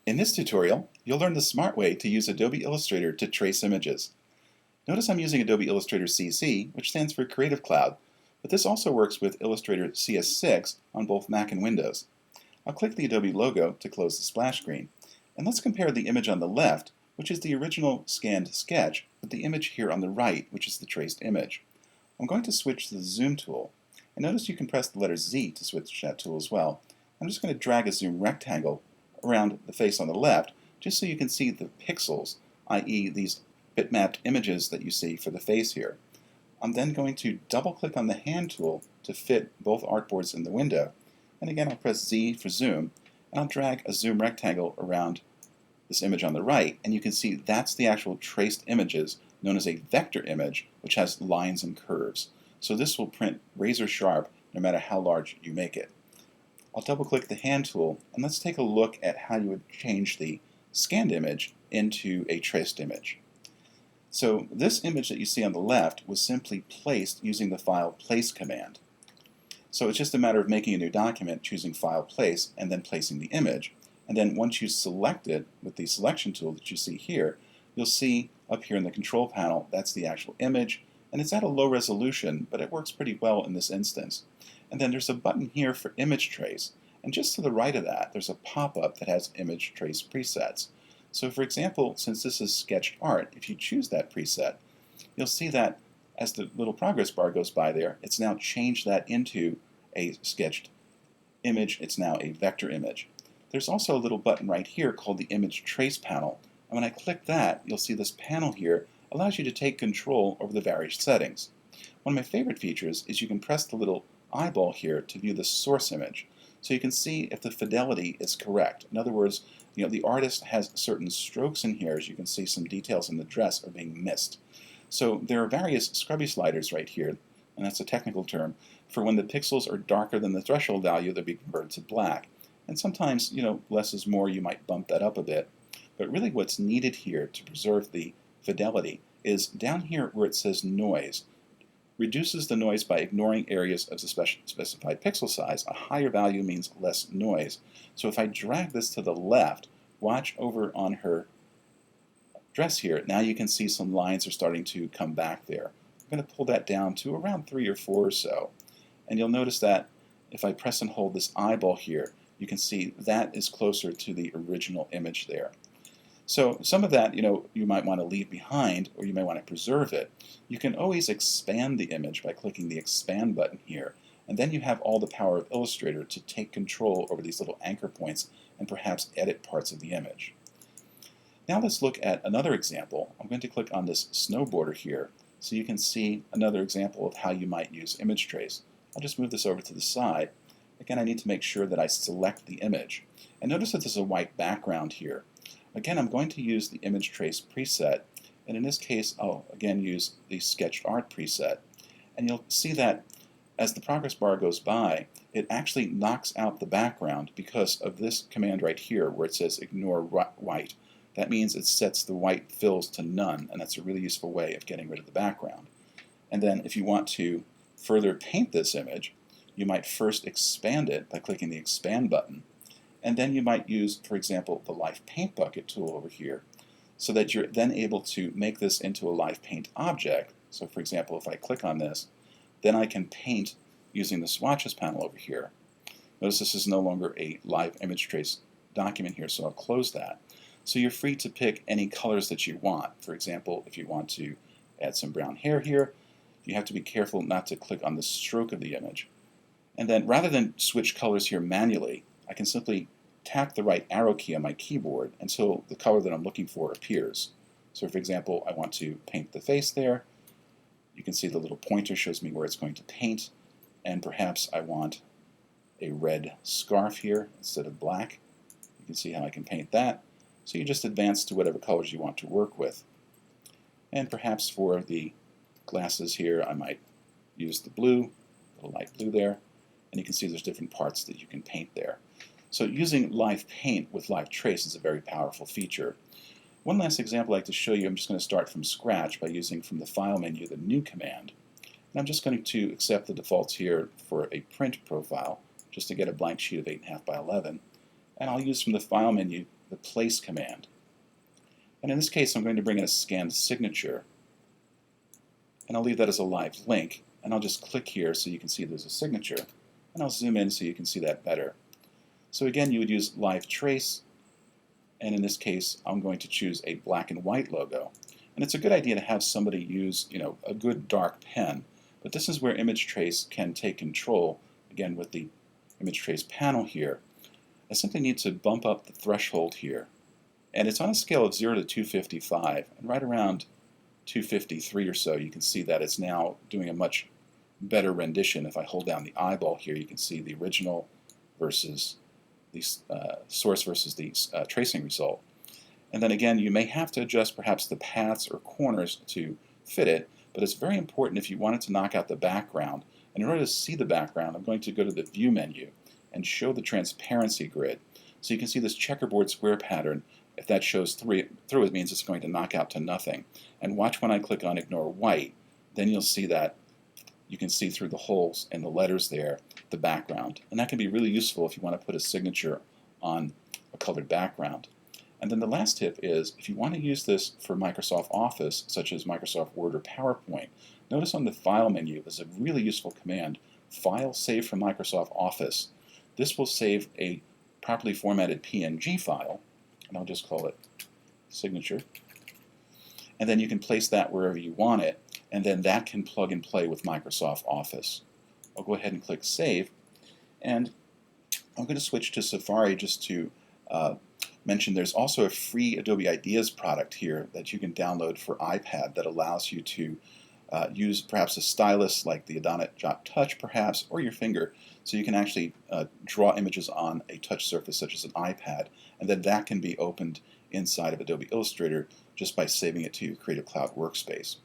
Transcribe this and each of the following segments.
In this tutorial, you'll learn the smart way to use Adobe Illustrator to trace images. Notice I'm using Adobe Illustrator CC, which stands for Creative Cloud, but this also works with Illustrator CS6 on both Mac and Windows. I'll click the Adobe logo to close the splash screen, and let's compare the image on the left, which is the original scanned sketch, with the image here on the right, which is the traced image. I'm going to switch to the Zoom tool, and notice you can press the letter Z to switch that tool as well. I'm just going to drag a zoom rectangle around the face on the left, just so you can see the pixels, i.e. these bitmapped images that you see for the face here. I'm then going to double click on the hand tool to fit both artboards in the window, and again I'll press Z for zoom, and I'll drag a zoom rectangle around this image on the right, and you can see that's the actual traced images known as a vector image, which has lines and curves. So this will print razor sharp no matter how large you make it. I'll double click the hand tool, and let's take a look at how you would change the scanned image into a traced image. So this image that you see on the left was simply placed using the File Place command. So it's just a matter of making a new document, choosing File Place, and then placing the image. And then once you select it with the selection tool that you see here, you'll see up here in the control panel that's the actual image, and it's at a low resolution, but it works pretty well in this instance. And then there's a button here for image trace, and just to the right of that there's a pop-up that has image trace presets. So for example, since this is sketched art, if you choose that preset, you'll see that as the little progress bar goes by there, it's now changed that into a sketched image. It's now a vector image. There's also a little button right here called the image trace panel, and when I click that, you'll see this panel here allows you to take control over the various settings. One of my favorite features is you can press the little eyeball here to view the source image, so you can see if the fidelity is correct. In other words, the artist has certain strokes in here, as you can see some details in the dress are being missed. So there are various scrubby sliders right here, and that's a technical term, for when the pixels are darker than the threshold value, they'll be converted to black. And sometimes, less is more, you might bump that up a bit. But really what's needed here to preserve the fidelity is down here where it says noise. Reduces the noise by ignoring areas of the specified pixel size. A higher value means less noise. So if I drag this to the left, watch over on her dress here, now you can see some lines are starting to come back there. I'm going to pull that down to around 3 or 4 or so. And you'll notice that if I press and hold this eyeball here, you can see that is closer to the original image there. So some of that, you might want to leave behind, or you may want to preserve it. You can always expand the image by clicking the expand button here, and then you have all the power of Illustrator to take control over these little anchor points and perhaps edit parts of the image. Now let's look at another example. I'm going to click on this snow border here so you can see another example of how you might use image trace. I'll just move this over to the side. Again, I need to make sure that I select the image. And notice that there's a white background here. Again, I'm going to use the image trace preset, and in this case I'll again use the sketched art preset. And you'll see that as the progress bar goes by, it actually knocks out the background because of this command right here where it says ignore white. That means it sets the white fills to none, and that's a really useful way of getting rid of the background. And then if you want to further paint this image, you might first expand it by clicking the expand button. And then you might use, for example, the live paint bucket tool over here, so that you're then able to make this into a live paint object. So for example, if I click on this, then I can paint using the swatches panel over here. Notice this is no longer a live image trace document here, so I'll close that. So you're free to pick any colors that you want. For example, if you want to add some brown hair here, you have to be careful not to click on the stroke of the image. And then rather than switch colors here manually, I can simply tap the right arrow key on my keyboard until the color that I'm looking for appears. So for example, I want to paint the face there. You can see the little pointer shows me where it's going to paint, and perhaps I want a red scarf here instead of black. You can see how I can paint that. So you just advance to whatever colors you want to work with. And perhaps for the glasses here, I might use the blue, a little light blue there, and you can see there's different parts that you can paint there. So using live paint with live trace is a very powerful feature. One last example I'd like to show you, I'm just going to start from scratch by using from the File menu the New command. And I'm just going to accept the defaults here for a print profile, just to get a blank sheet of 8.5 by 11. And I'll use from the File menu the place command. And in this case, I'm going to bring in a scanned signature, and I'll leave that as a live link, and I'll just click here so you can see there's a signature, and I'll zoom in so you can see that better. So again, you would use live trace, and in this case, I'm going to choose a black and white logo. And it's a good idea to have somebody use, a good dark pen, but this is where image trace can take control, again with the image trace panel here. I simply need to bump up the threshold here, and it's on a scale of 0 to 255, and right around 253 or so, you can see that it's now doing a much better rendition. If I hold down the eyeball here, you can see the original versus the source versus the tracing result. And then again, you may have to adjust perhaps the paths or corners to fit it, but it's very important if you wanted to knock out the background. And in order to see the background, I'm going to go to the View menu and show the transparency grid. So you can see this checkerboard square pattern. If that shows through, it means it's going to knock out to nothing. And watch when I click on Ignore White, then you'll see that you can see through the holes in the letters there the background. And that can be really useful if you want to put a signature on a colored background. And then the last tip is, if you want to use this for Microsoft Office, such as Microsoft Word or PowerPoint, notice on the File menu there's a really useful command, File Save from Microsoft Office. This will save a properly formatted PNG file, and I'll just call it signature. And then you can place that wherever you want it, and then that can plug and play with Microsoft Office. I'll go ahead and click Save, and I'm going to switch to Safari just to mention there's also a free Adobe Ideas product here that you can download for iPad that allows you to use perhaps a stylus like the Adonis Jot Touch perhaps, or your finger, so you can actually draw images on a touch surface such as an iPad, and then that can be opened inside of Adobe Illustrator just by saving it to your Creative Cloud workspace.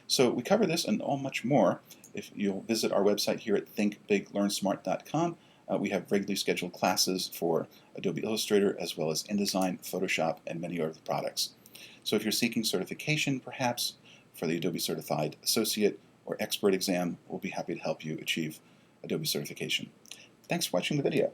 So we cover this and all much more if you'll visit our website here at thinkbiglearnsmart.com. We have regularly scheduled classes for Adobe Illustrator as well as InDesign, Photoshop, and many other products. So if you're seeking certification perhaps for the Adobe Certified Associate or Expert exam, we'll be happy to help you achieve Adobe certification. Thanks for watching the video.